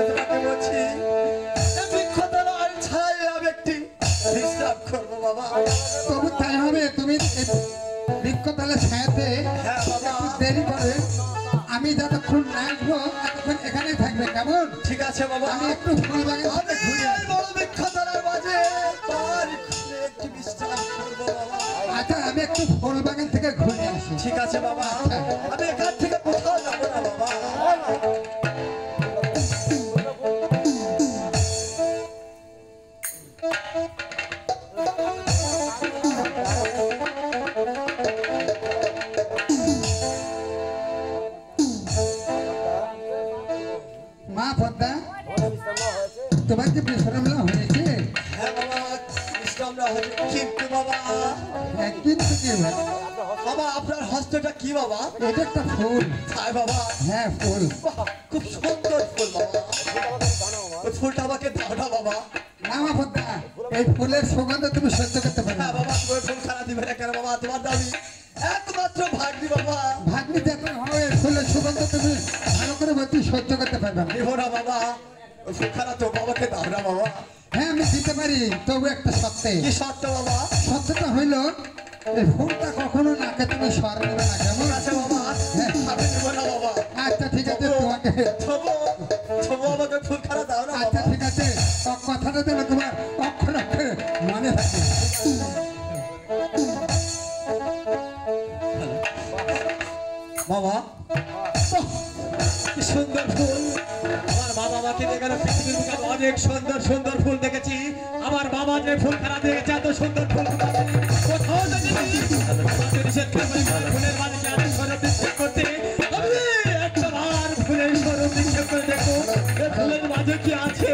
তোমাকে বলছি বৃক্ষতলার ছায়া ব্যক্তি বিশ্রাম করবো বাবা। তবু তাই হবে, তুমি বৃক্ষতলার ছায়াতে হ্যাঁ বাবা। দেরি করে আমি যতক্ষণ না আসবো ততক্ষণ এখানেই থাকবে, কেমন? ঠিক আছে বাবা। আমি একটু ফুল বাগান আমি এই বড় বৃক্ষতলার মাঝে তার খুলে একটু বিশ্রাম করবো বাবা। আচ্ছা, আমি একটু ফুল বাগান থেকে ঘুরে আসি। ঠিক আছে বাবা, আমি এখান থেকে কোথাও যাবো না বাবা। মা পদ্মা, তোমার কি বিশ্রাম নেওয়া হয়েছে? হ্যাঁ বাবা, বিশ্রাম নেওয়া হয়েছে। কিন্তু বাবা, কিন্তু কি বাবা আপনার হস্তটা কি বাবা? এটা একটা ফুল। তাই বাবা? হ্যাঁ ফুল। বাহ, খুব সুন্দর ফুল বাবা। ওই ফুলটা আমাকে দাও না বাবা। না মা পদ্মা, এই ফুলের সুগন্ধ তুমি সহ্য করতে পারবে হ্যাঁ না। বাবা, তুমি ফুল খানা দিবে না কেন বাবা? তোমার দাবি একমাত্র ভাগ্নি বাবা। ভাগ্নি যখন হবে ফুলের সুগন্ধ তুমি ভালো করে বলছি সহ্য করতে পারবে না। দেবো না বাবা, ওই ফুল খানা তো বাবাকে দাও না বাবা। হ্যাঁ আমি দিতে পারি, তবু একটা সত্যি। কি সত্য বাবা? সত্যটা হইল এই ফুলটা কখনো নাকে তুমি সর নেবে না, কেমন? ঠিক আছে বাবা, হ্যাঁ। আমি দেবো না বাবা। আচ্ছা ঠিক আছে, তোমাকে তবু তবু আমাকে ফুল খানা দাও না আচ্ছা বাবা। ঠিক আছে, কথাটা দেবে তোমার অক্ষরে অক্ষরে মনে থাকে। বাবা, কি সুন্দর ফুল। আমার মা বাবাকে দেখে পৃথিবীর বুকে অনেক সুন্দর সুন্দর ফুল দেখেছি। আমার বাবা যে ফুল খানা দেখেছে, এত সুন্দর ফুল কোথাও দেখিনি। আমাকে নিষেধ করে ফুলের মাঝে আদেশ করে নিক্ষেপ করতে। আমি একটা বার ফুলের স্বরূপ নিক্ষেপ করে দেখো এ ফুলের মাঝে কি আছে।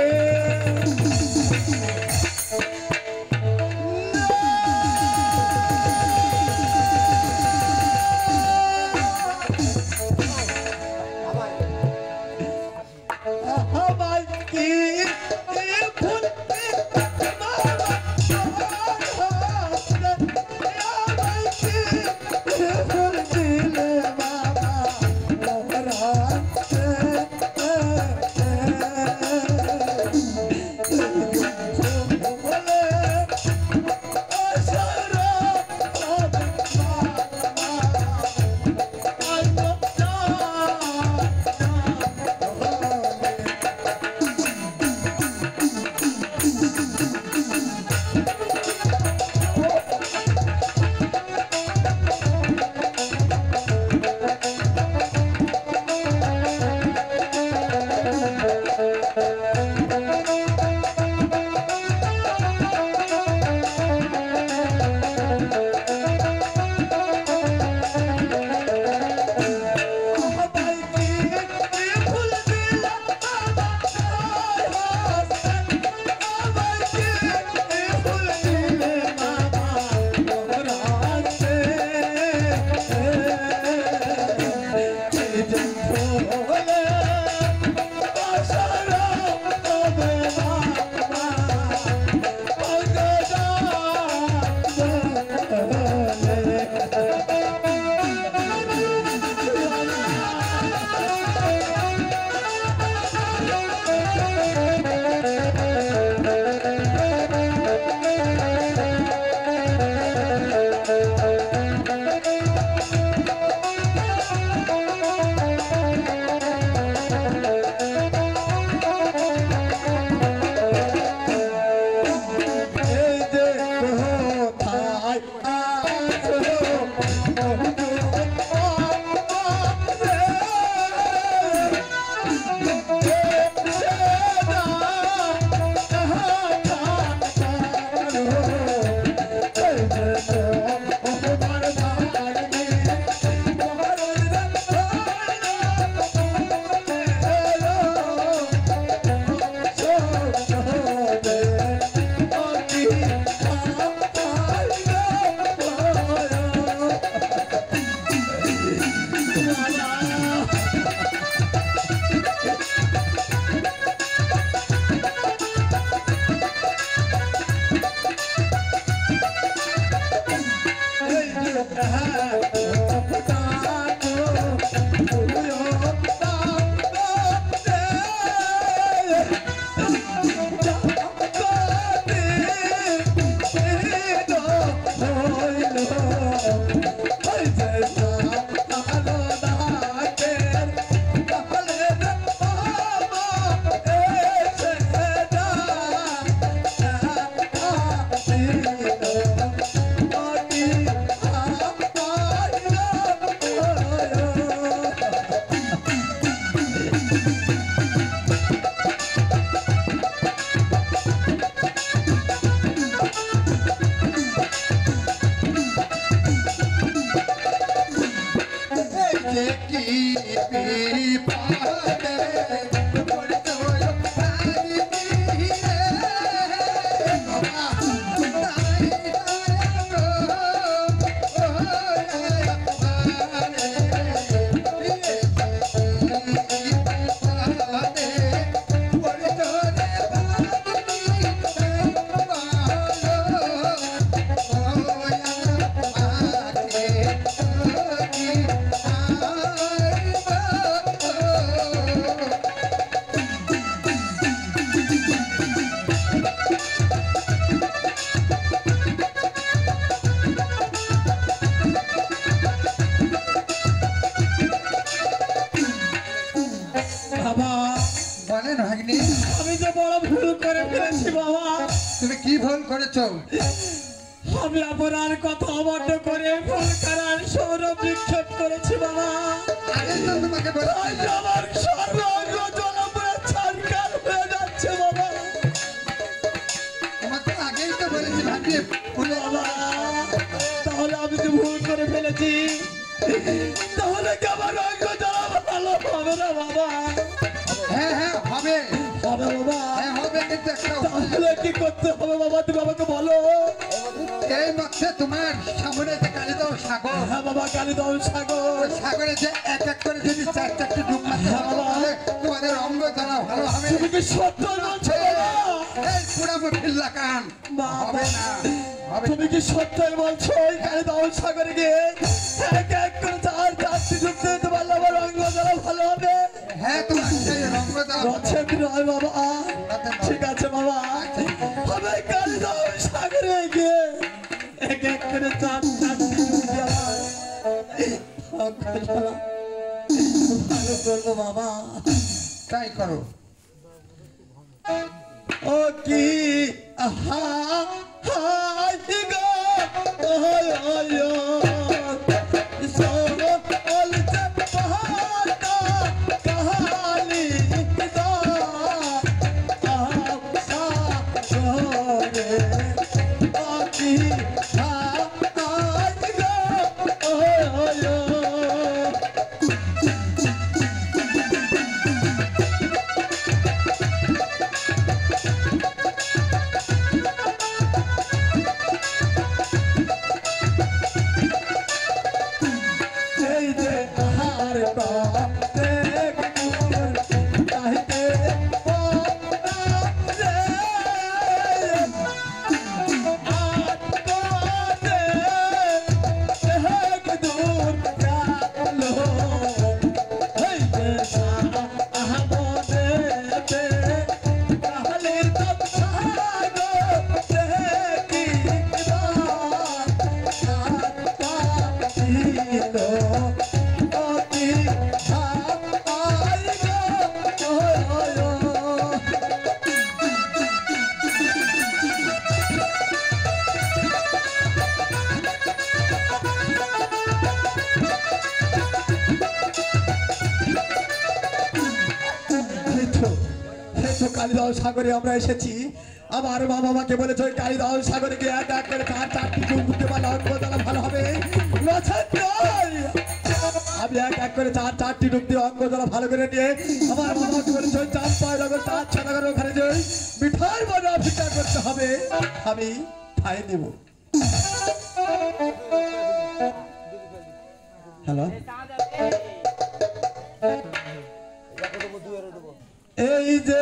বলেন ভাগ্নি আমি যে বড় ভুল করে ফেলেছি বাবা। তুমি কি ভুল করেছো? আমি আপনার কথা অমান্য করে ফুলকারার সৌরভ নিক্ষেপ করেছি বাবা। আগে তো তোমাকে আজ বলেছি আমার সর্বাঙ্গ জলপুরে ছাড়কার হয়ে যাচ্ছে বাবা। তোমাকে আগেই তো বলেছি ভাগ্নি বলে বাবা তাহলে আমি যে ভুল করে ফেলেছি, তাহলে কি আমার অঙ্গ জ্বালা ভালো হবে না বাবা? হ্যাঁ হ্যাঁ হবে হবে বাবা। হ্যাঁ হবে কিন্তু একটা উপায়। তাহলে কি করতে হবে বাবা, তুমি আমাকে বলো। এই মধ্যে তোমার সামনে যে কালিদাও সাগর হ্যাঁ বাবা, কালিদাও সাগর। ওই সাগরে যে এক এক করে যদি চার চারটে ডুব মারতে হ্যাঁ হবে, বাবা। তাহলে তোমাদের অঙ্গ জ্বালা ভালো হবে। তুমি কি সত্য বলছো বাবা? এই পুরাবো ফিল্লা কান বাবা, হবে না হবে তুমি কি সত্যই বলছো? ওই কালিদাও সাগরে গিয়ে এক এক করে চারটি ডুব দিতে পারলে আমার অঙ্গ জ্বালা ভালো হবে? হ্যাঁ তোমার সেই অঙ্গ জ্বালা রথের নয় বাবা। ঠিক আছে বাবা, আমি কালিদাও সাগরে গিয়ে এক এক করে চারটি ডুব দিয়ে আমার অঙ্গ জ্বালা ভালো করবো বাবা। তাই করো। ও কি আহা হাই গো ওয় ওয় সোনো অলতে পাহাড়া কাহালি দা আহা গোরে ও কি হাই গো ওয় ওয় এই যে আহার পাতে কুকুর চাইতে পারা রে আট পাতে এক দূর গেল এই যে আহামদেতে কাহালির তৎসাগ দেখি কালিদাও সাগরে আমরা এসেছি। আমার মা বাবাকে বলেছে ওই কালিদাও সাগরে গিয়ে এক এক করে চারটি ডুব দিতে পারলে অঙ্গ জ্বালা ভালো হবে। আমি এক এক করে চারটি ডুব দিয়ে অঙ্গ জ্বালা ভালো করে নিয়ে আমার বাবাকে বলেছে ওই চাম্পায়নগর চার ছনগর ওখানে যে মিঠাই মনে অপেক্ষা করতে হবে, আমি খাই দেব। হ্যালো, এই যে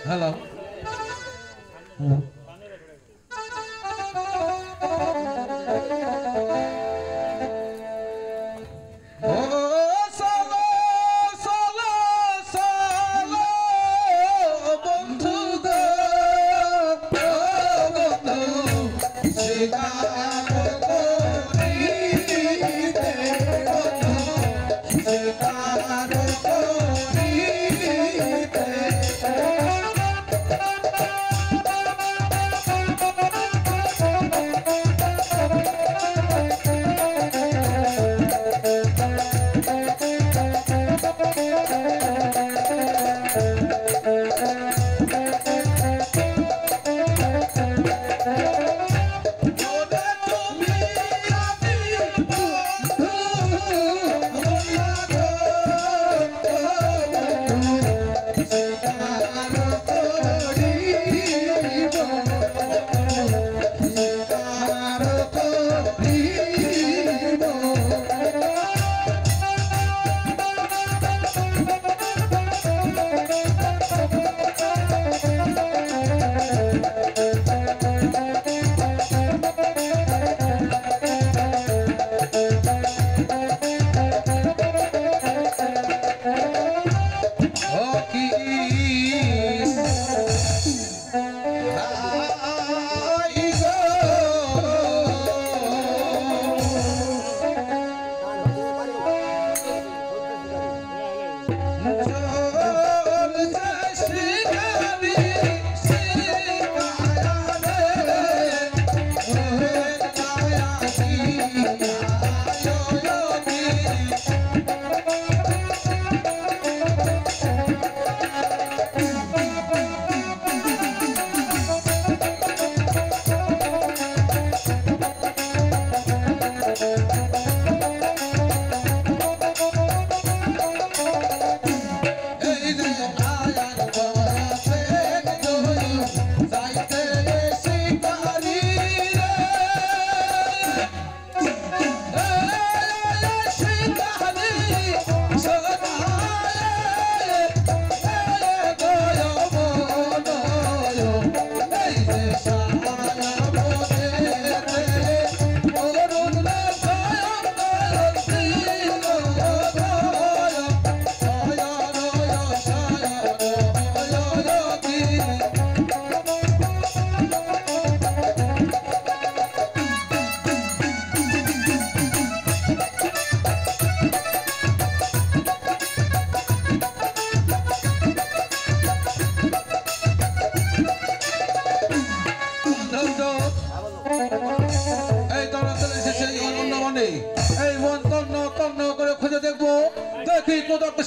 হ্যালো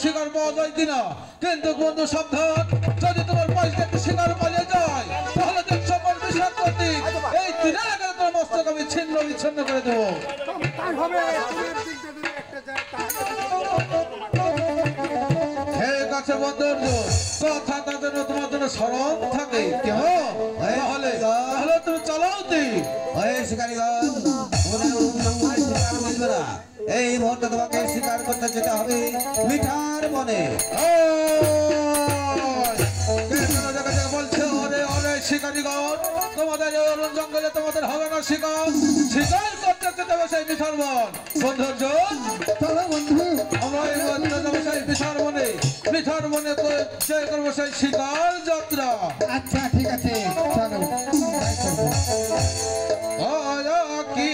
শিকার পাওয়া যায় কিনা কিন্তু বন্ধু সাবধান যদি তোমার পয়সা একটু শিকার পালিয়ে যায় তাহলে দেখ সকল বিষয় করতে এই দিনের আগে তোমার মস্তক আমি ছিন্ন বিচ্ছিন্ন করে দেবো ঠিক আছে বন্ধুর কথাটা যেন তোমার জন্য স্মরণ থাকে কেমন তাহলে তুমি চালাও শিকারীগণ এই মুহূর্তে তোমাকে শিকার করতে যেতে হবে মিঠার বনে। বলছে ওরে ওরে শিকারীগণ তোমাদের অরুণ জঙ্গলে তোমাদের হবে না শিকার শিকার করতে যেতে হবে সেই মিঠার বন। বন্ধুজন চলো বন্ধু আমরা এই বন্ধু যাবো সেই মিঠার বনে জয় করবো সেই শিকার যাত্রা। আচ্ছা ঠিক আছে চলো কি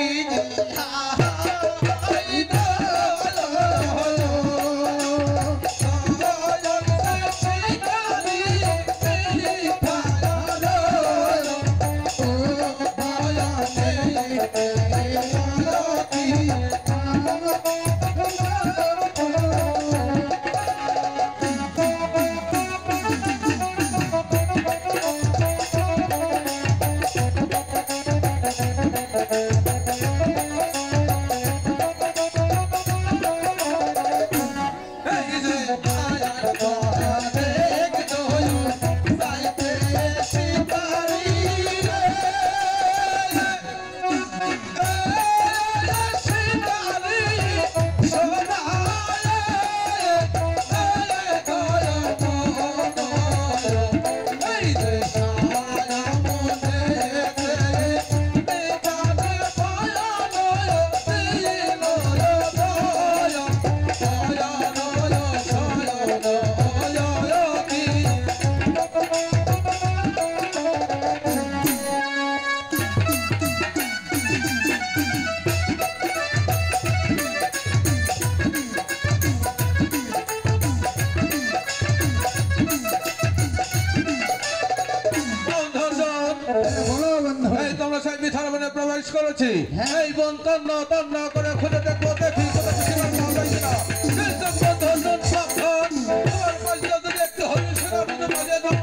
বলো বন্ধু। এই তোমরা সেই মিঠার বনে প্রবেশ করেছি। হ্যাঁ। এই বন তন্ন তন্ন করে খুঁজে দেখবো, দেখি কোথাও শিকার পাওয়া যায় কিনা। কিন্তু বন্ধু সাবধান, তোমার কাছে যদি একটু হরিণ শিকার মধ্যে বাজিয়ে দাও,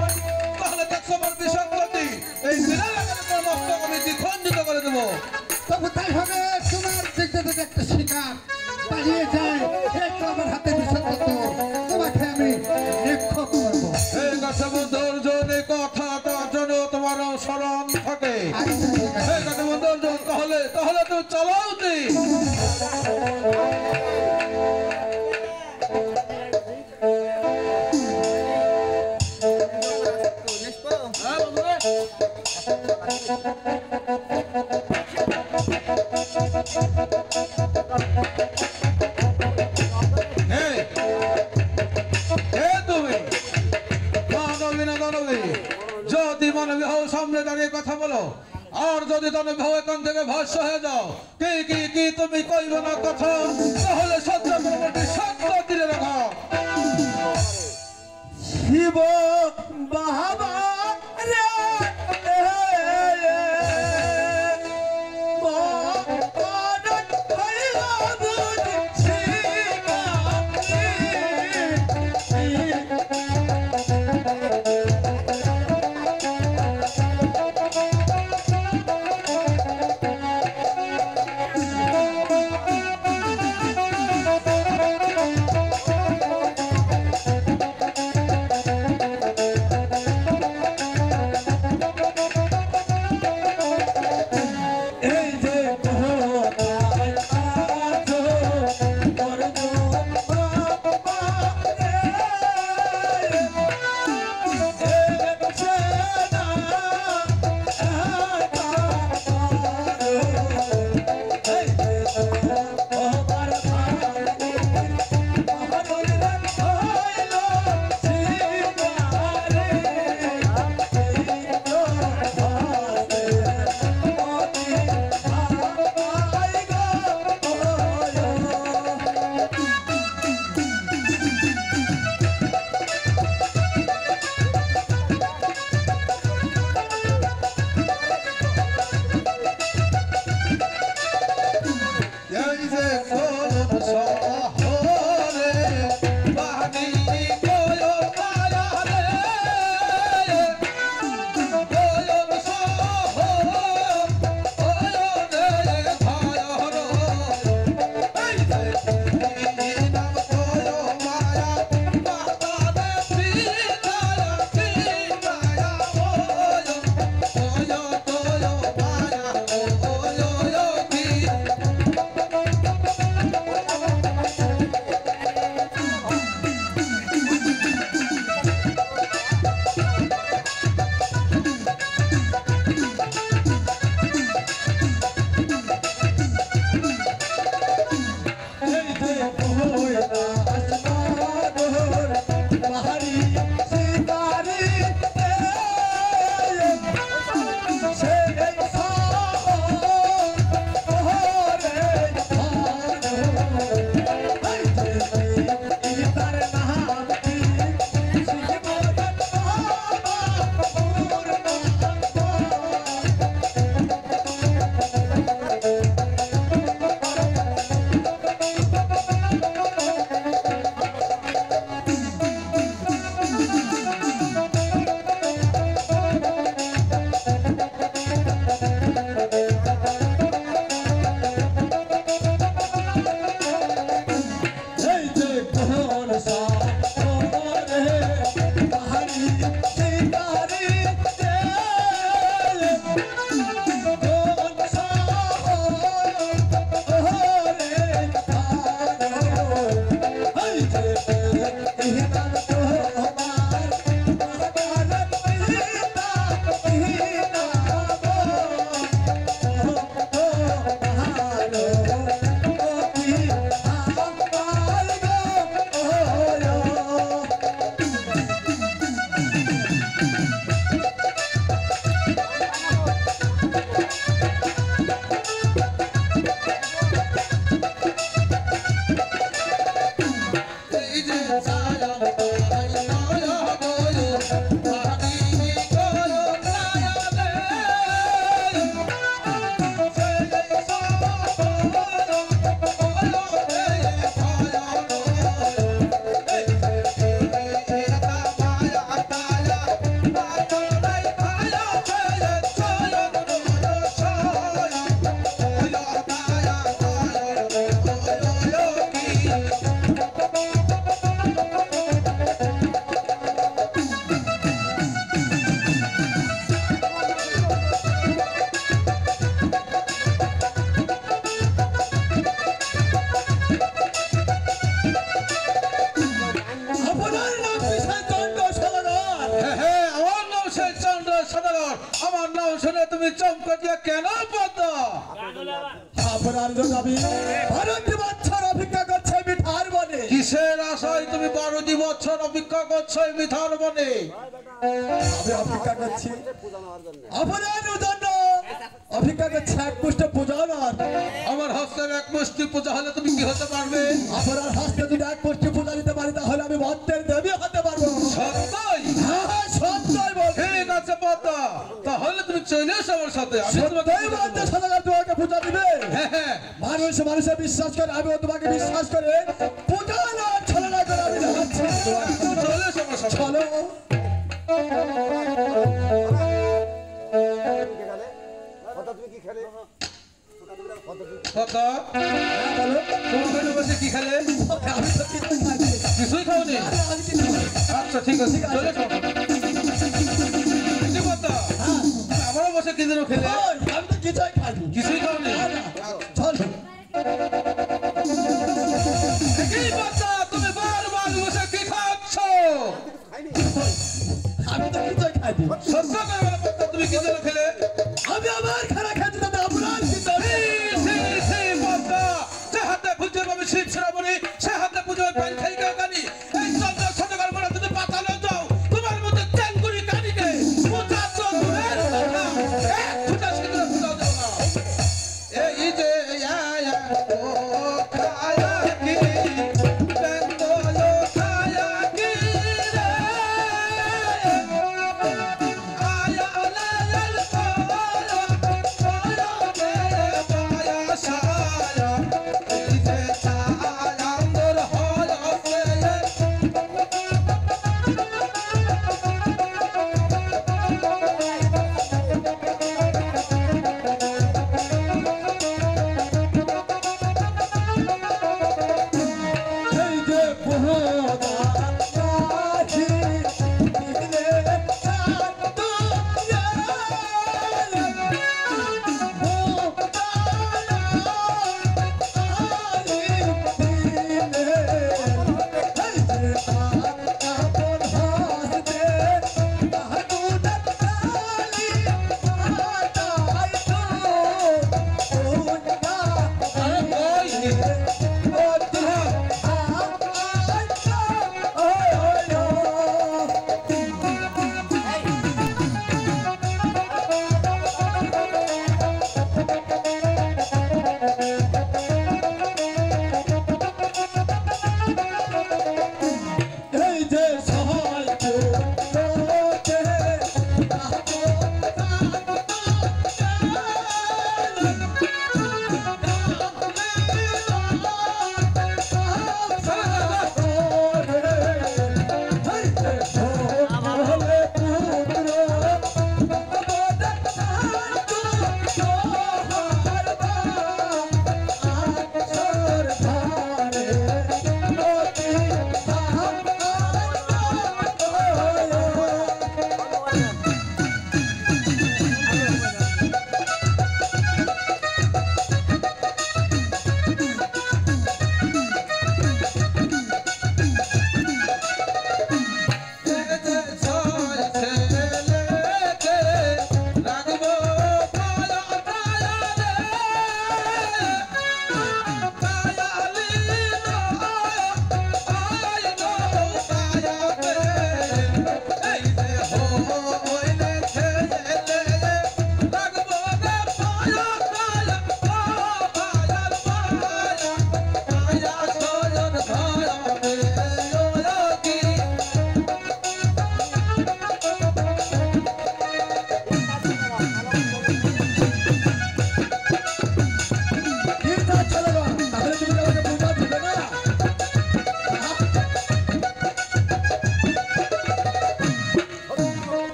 তাহলে দেখছো আমার বিষাক্তটি এই বিড়াল আকারে তোমার মস্তক আমি দ্বিখণ্ডিত করে দেবো। তবু তাই হবে, তোমার দিক থেকে একটা শিকার পালিয়ে যায়, একটু আমার হাতে বিষয় তোমাকে আমি নিক্ষেপ করবো। এই কাছে বন্ধুর জন্য কথাটা যেন তোমার স্মরণ থাকে। আচ্ছা, ঠিক আছে। এই কাছে বন্ধুর জন্য তাহলে তাহলে তুমি চালাও দি। এই, তুমি মানবী না দানবী? যদি মানবী হও সামনে দাঁড়িয়ে কথা বলো, আর যদি দানবী হও এখান থেকে ভস্য হয়ে যাও। কি কি কি তুমি কইব না কথা, তাহলে সত্য পরবর্তী সত্য দিলে রাখো। শিব বাবা রে সদাগর আমার নাম শুনে তুমি চমকে দিয়ে কেন পদ্মা আপনার জন্য আমি 12 বছর অপেক্ষা করছি মিঠার বনে। কিসের আশায় তুমি 12 বছর অপেক্ষা করছো এই মিঠার বনে? আমি অপেক্ষা করছি আপনার জন্য, অপেক্ষা করছি এক পুষ্ট পূজা নয়। আমার হস্তের এক মুষ্টি পূজা হলে তুমি কি হতে পারবে? আপনার হস্তে যদি এক পুষ্ট পূজা দিতে পারি তাহলে আমি ভক্তের দেবী হতে পারবো। সত্যই? হ্যাঁ হ্যাঁ সত্যই বলছি। ঠিক আছে পদ্মা, তাহলে তুমি চলে এসো আমার সাথে। আমি তোমাকে সত্যই বলতে সদাগর তোমাকে পূজা দিবে। হ্যাঁ হ্যাঁ মানুষ মানুষে বিশ্বাস করে, আমিও তোমাকে বিশ্বাস করে পূজা না ছলনা করে আমি যাচ্ছি। চলে এসো আমার সাথে। চলো। পদ্মা, হ্যাঁ, বলো। তুমি ওখানে বসে কি খেলে? আমি তো কিছু খাইনি। কিছুই খাওনি? আমি কিছু খাইনি। আচ্ছা ঠিক আছে, চলে এসো। কি পদ্মা, হ্যাঁ। আমারও বসে কি যেন খেলে? ওই, আমি তো কিছুই খাইনি। কিছুই খাওনি? না, না। চলো। কি পদ্মা, তুমি বারবার বসে কি খাচ্ছ? আমি তো কিছুই খাইনি। সত্য করে বলো পদ্মা, তুমি কি যেন খেলে? আমি আমার খানা খেতে দাদা আপনার কিছু পদ্মা, যে হাতে পুজোর আমি শিব শ্রাবণী, সে হাতে পুজোর পান খাই কানি। এই চন্দ্র সদাগর বলে তুমি পাতালে যাও, তোমার মধ্যে চাঙ্গুরি কানিকে পূজা তো দূরের কথা, এক ফুটা সিঁদুরে পূজা দেব না। এই যে আয়া ও খায়া কি, বেঙ্গলো খায়া কি রে, আয়া লাল পায়া, পায়া মেরে পায়া সায়া, এই যে ছায়া আন্দর হয় পেয়ে। এই যে পোহা কাহি দিলে কাটো ইয়া ও তালা আলি দিলে এই যে আপন হাতে তাহাকু দালি আটাই তো ওটা এই যে সহায়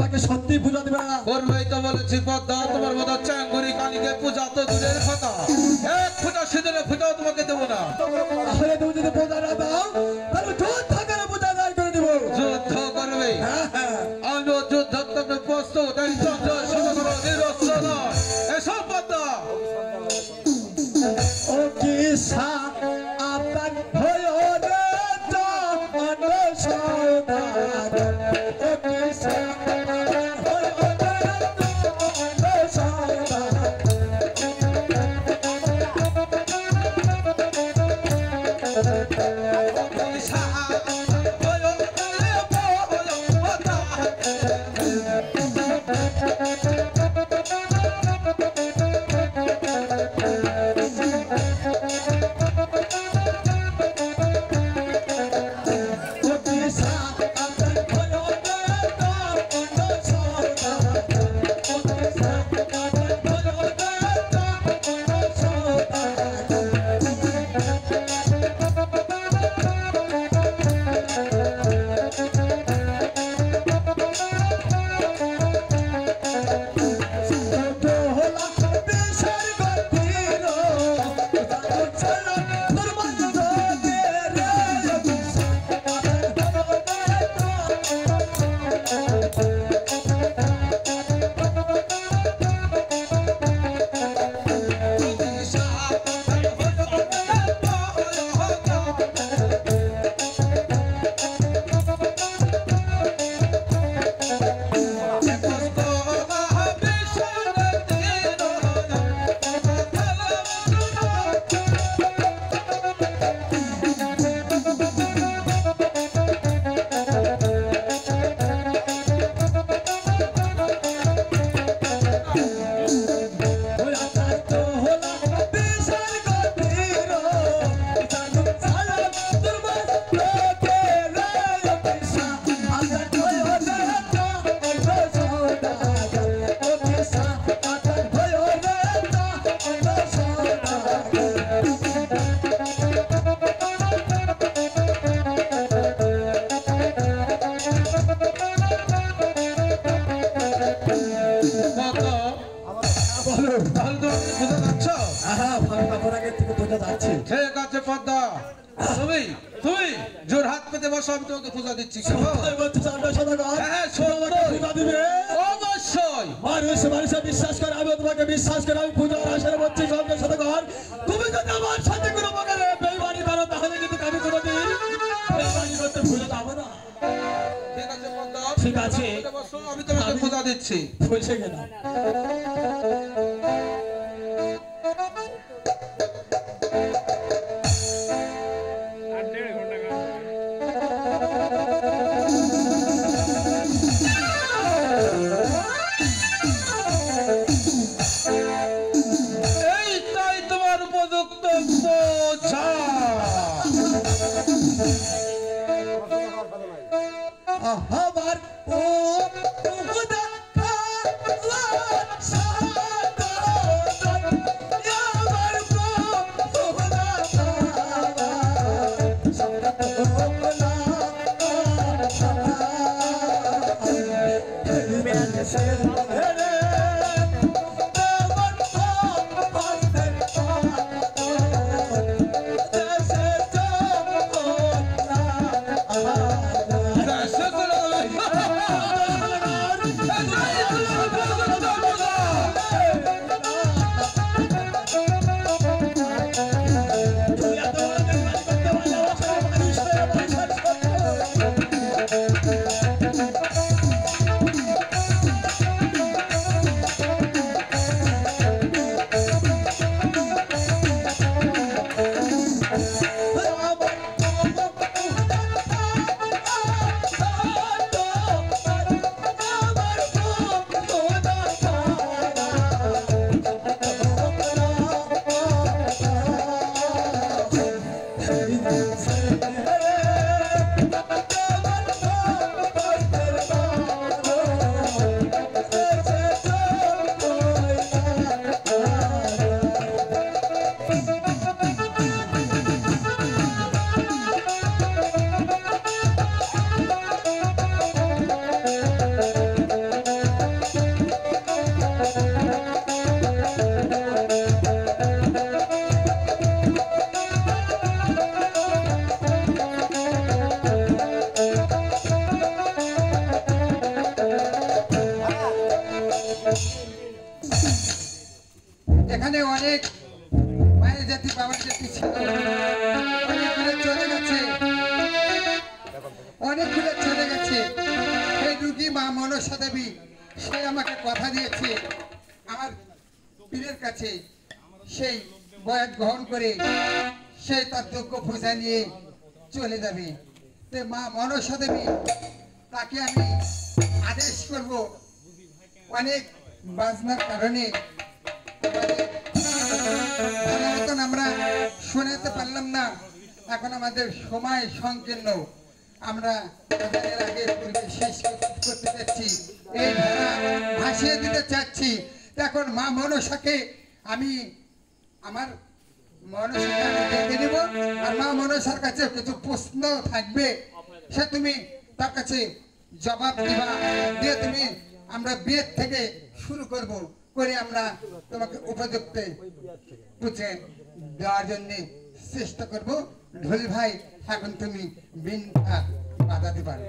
তোকে সত্যি পূজা দিবে না। করবেই তো বলেছি পদ্মা, তোমার মতো চাঙ্গুরি কানিকে পূজা তো দূরের কথা, এক ফুটা সিঁদুরে ফুটাও তোমাকে দেবো না। তাহলে তুমি যদি পূজা না দাও তাহলে যুদ্ধ করে পূজা দাঁড় করে দিব। যুদ্ধ করবে? হ্যাঁ, হ্যাঁ। আমিও যুদ্ধ করতে প্রস্তুত। এই চন্দ্র সদাগর নিরস্ত্র নয়। এসব পদ্মা, ও কিসা আপনার ভয় রে জান সদাগর, ও তাহলে তুমি পূজা যাচ্ছ? হ্যাঁ আমি তখন আগে থেকে পূজা যাচ্ছি। ঠিক আছে পদ্মা, তুমি তুমি জোর হাত পেতে বসো, আমি তোমাকে পূজা দিচ্ছি। সত্যি বলছো চাঁদা সদাগর? হ্যাঁ, তুমি আমাকে সত্যি। পূজা দিবে? অবশ্যই। মানুষে বিশ্বাস করে, আমি তোমাকে বিশ্বাস করে আমি পূজার আসরে বলছি চাঁদা সদাগর। তুমি যদি আমার সাথে কোনো প্রকারে বেইমানি করো তাহলে কিন্তু আমি কোনোদিন বেইমানি করতে ভুলে যাবো না। ঠিক আছে পদ্মা, ঠিক আছে। পেতে বসো, আমি তোমাকে পূজা দিচ্ছি। বুঝে গেলাম। এইটাই তোমার উপযুক্ত বোঝা। আমার ও খুদা আল্লাহ সাদা আমার খুদা সাদা মেরে সে এখানে অনেক মায়ের জাতি বাবার জাতি ছিল, অনেকগুলো চলে গেছে, অনেকগুলো চলে গেছে। সেই রুগী মা মনসা দেবী, সে আমাকে কথা দিয়েছে আমার পীরের কাছে সেই বয়াত গ্রহণ করে সে তার যোগ্য পূজা নিয়ে চলে যাবে। তো মা মনসা দেবী তাকে আমি আদেশ করব, অনেক বাজনার কারণে ভালো মতন আমরা শোনাতে পারলাম না। এখন আমাদের সময় সংকীর্ণ, আমরা আজানের আগে পরিবেশ শেষ করতে চাচ্ছি, এই ধারা ভাসিয়ে দিতে চাচ্ছি। এখন মা মনসাকে আমি আমার মনসাকে আমি ডেকে নেব, আর মা মনসার কাছে কিছু প্রশ্ন থাকবে, সে তুমি তার কাছে জবাব দিবা, দিয়ে তুমি আমরা বিয়ের থেকে শুরু করব, করে আমরা তোমাকে উপযুক্ত বুঝে দেওয়ার জন্য চেষ্টা করব। ঢোল ভাই, এখন তুমি বিনটা বাজাতে পারো।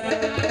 Thank you.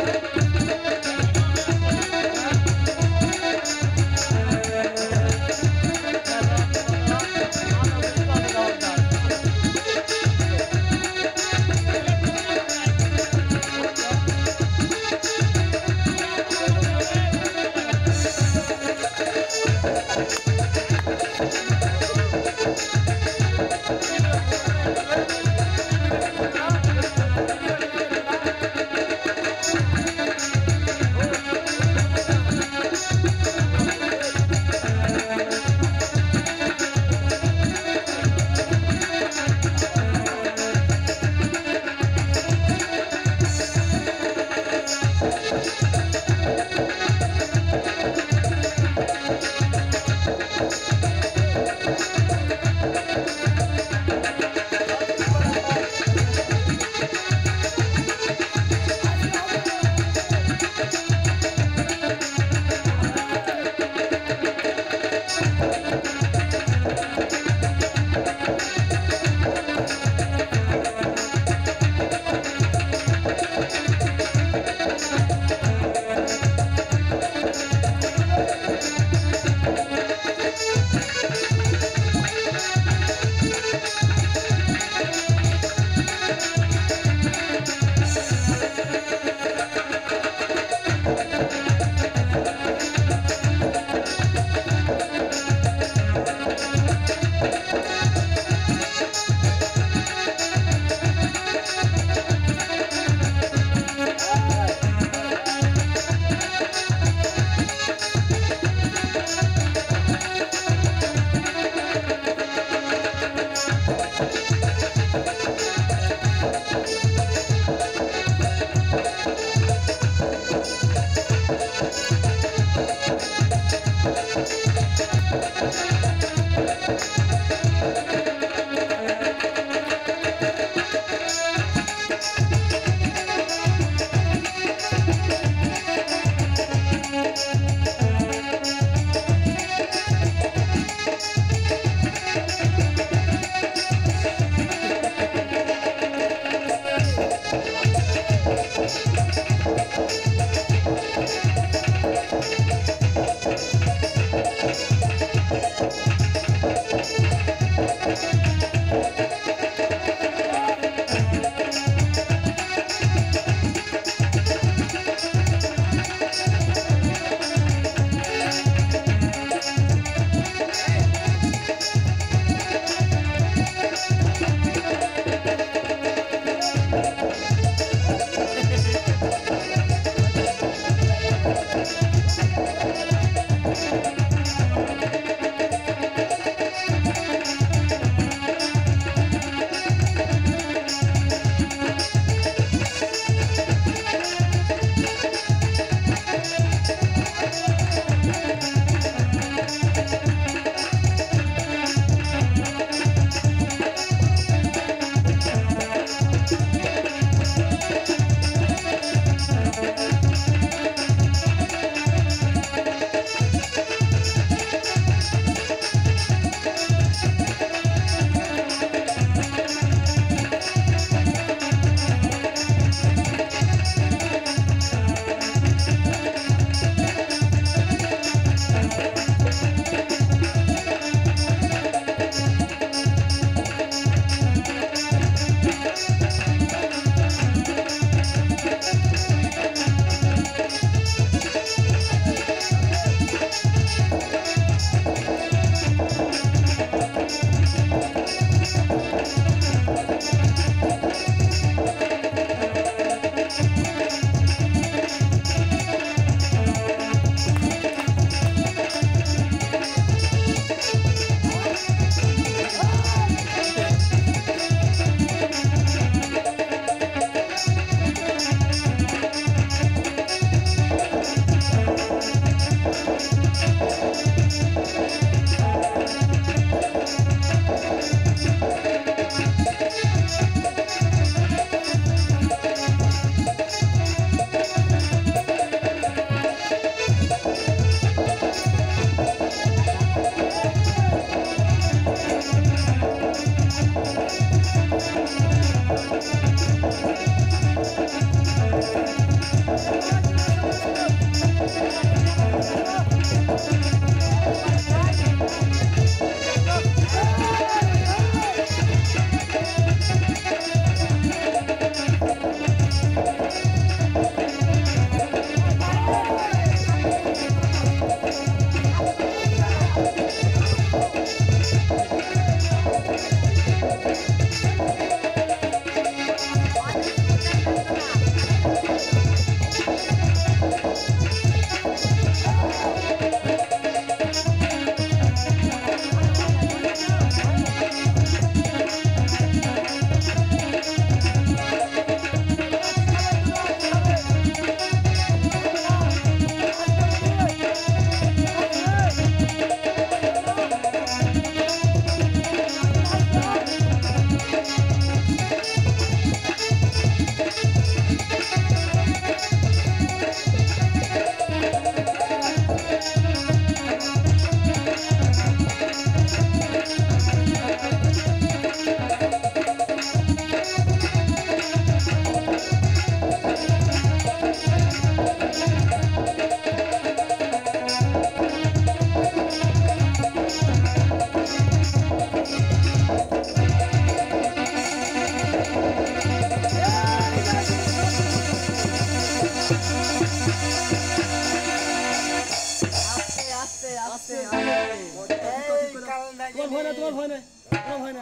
ভয় নেই, কোনো ভয় নেই।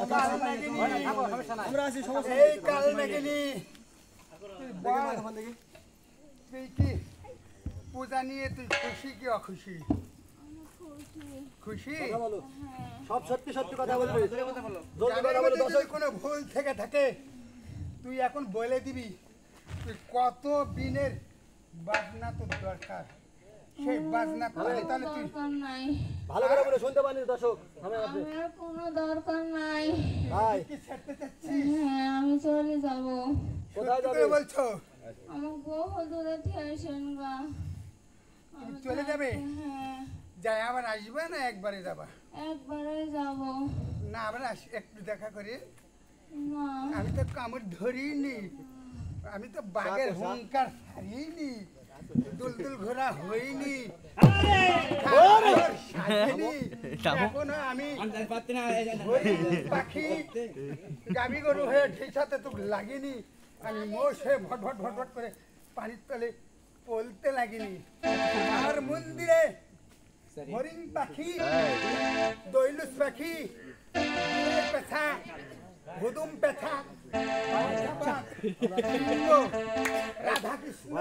আমরা আছি, সমস্যা নেই। এই কাল নাগিনি তুই বল, তুই কি পূজা নিয়ে তুই খুশি কি অখুশি? খুশি? সব সত্যি সত্যি কথা বলবি। গানের মধ্যে যদি কোনো ভুল থেকে থাকে তুই এখন বলে দিবি। তুই কত দিনের বাজনা তোর দরকার, সেই বাজনা পাবি, তাহলে তুই দরকার নাই, ভালো করে বলে শুনতে পারিনি দর্শক। আমি আপনি আমার কোনো দরকার নাই। ভাই কি ছাড়তে চাচ্ছিস? হ্যাঁ, আমি চলে যাব। কোথায় সত্যি যাবে? করে বলছো? আমার বহু দূরে থেয়েছেন গা। আমি চলে যাবে? হ্যাঁ, যাই আবার আসবে না একবারে যাবা? একবারে যাব। না আবার একটু দেখা করি। না, আমি তো কামড় ধরিনি, আমি তো বাঘের হুঙ্কার ছাড়িনি, দুলদুল ঘোরা হইনি, সাজিনি। এখনো আমি হরিণ, পাখি, গাভী গরু হয়ে ঢেসাতে তো লাগিনি, আমি মোষ হয়ে ভটভট ভটভট করে পানির তলে পলতে লাগিনি। আর মন্দিরে হরিণ পাখি, দৈলুস পাখি, পেছা, হুদুম পেছা, রাধা কৃষ্ণ